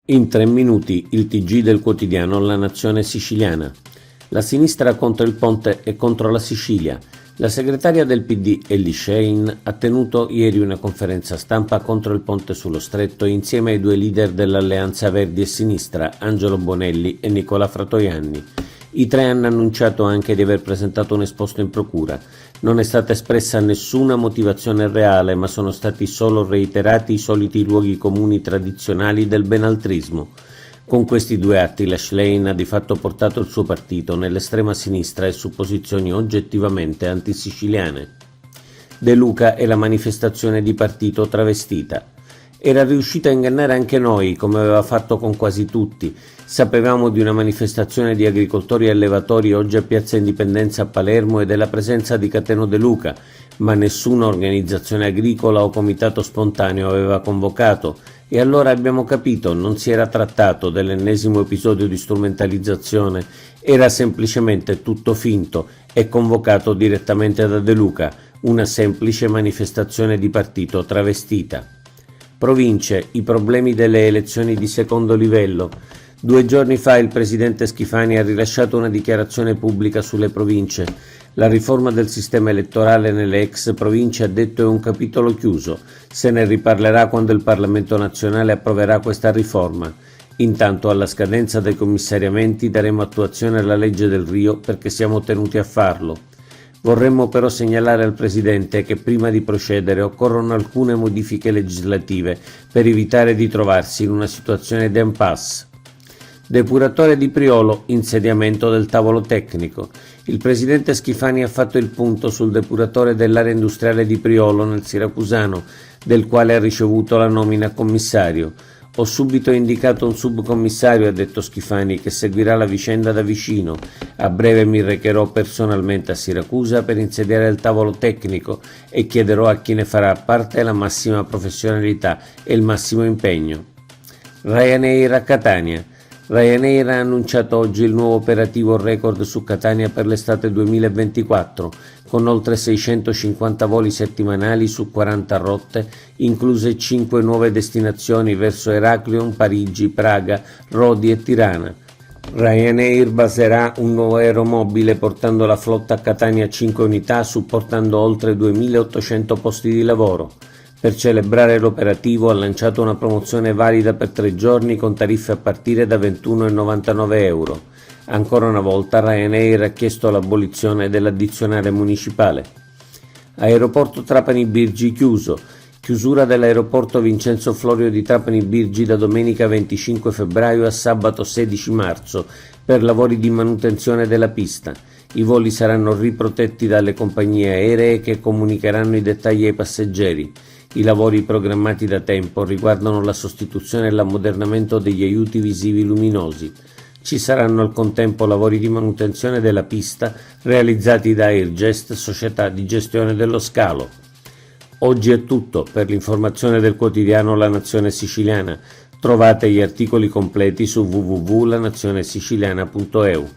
In 3 minuti il TG del quotidiano La Nazione Siciliana. La sinistra contro il ponte e contro la Sicilia. La segretaria del PD Elly Schlein ha tenuto ieri una conferenza stampa contro il ponte sullo Stretto insieme ai 2 leader dell'Alleanza Verdi e Sinistra, Angelo Bonelli e Nicola Fratoianni. I 3 hanno annunciato anche di aver presentato un esposto in procura. Non è stata espressa nessuna motivazione reale, ma sono stati solo reiterati i soliti luoghi comuni tradizionali del benaltrismo. Con questi 2 atti la Schlein ha di fatto portato il suo partito nell'estrema sinistra e su posizioni oggettivamente antisiciliane. De Luca è la manifestazione di partito travestita. Era riuscita a ingannare anche noi, come aveva fatto con quasi tutti. Sapevamo di una manifestazione di agricoltori e allevatori oggi a Piazza Indipendenza a Palermo e della presenza di Cateno De Luca, ma nessuna organizzazione agricola o comitato spontaneo aveva convocato, e allora abbiamo capito, non si era trattato dell'ennesimo episodio di strumentalizzazione, era semplicemente tutto finto e convocato direttamente da De Luca, una semplice manifestazione di partito travestita. Province, i problemi delle elezioni di secondo livello. 2 giorni fa il presidente Schifani ha rilasciato una dichiarazione pubblica sulle province. La riforma del sistema elettorale nelle ex province, ha detto, è un capitolo chiuso. Se ne riparlerà quando il Parlamento nazionale approverà questa riforma. Intanto, alla scadenza dei commissariamenti, daremo attuazione alla legge del Rio perché siamo tenuti a farlo. Vorremmo però segnalare al Presidente che prima di procedere occorrono alcune modifiche legislative per evitare di trovarsi in una situazione d'impasse. Depuratore di Priolo, insediamento del tavolo tecnico. Il presidente Schifani ha fatto il punto sul depuratore dell'area industriale di Priolo nel Siracusano, del quale ha ricevuto la nomina a commissario. Ho subito indicato un subcommissario, ha detto Schifani, che seguirà la vicenda da vicino. A breve mi recherò personalmente a Siracusa per insediare il tavolo tecnico e chiederò a chi ne farà parte la massima professionalità e il massimo impegno. Ryanair a Catania. Ryanair ha annunciato oggi il nuovo operativo record su Catania per l'estate 2024, con oltre 650 voli settimanali su 40 rotte, incluse 5 nuove destinazioni verso Heraklion, Parigi, Praga, Rodi e Tirana. Ryanair baserà un nuovo aeromobile portando la flotta a Catania a 5 unità, supportando oltre 2.800 posti di lavoro. Per celebrare l'operativo ha lanciato una promozione valida per 3 giorni con tariffe a partire da 21,99 euro. Ancora una volta Ryanair ha chiesto l'abolizione dell'addizionale municipale. Aeroporto Trapani Birgi chiuso. Chiusura dell'aeroporto Vincenzo Florio di Trapani Birgi da domenica 25 febbraio a sabato 16 marzo per lavori di manutenzione della pista. I voli saranno riprotetti dalle compagnie aeree che comunicheranno i dettagli ai passeggeri. I lavori programmati da tempo riguardano la sostituzione e l'ammodernamento degli aiuti visivi luminosi. Ci saranno al contempo lavori di manutenzione della pista realizzati da Airgest, società di gestione dello scalo. Oggi è tutto. Per l'informazione del quotidiano La Nazione Siciliana trovate gli articoli completi su www.lanazionesiciliana.eu.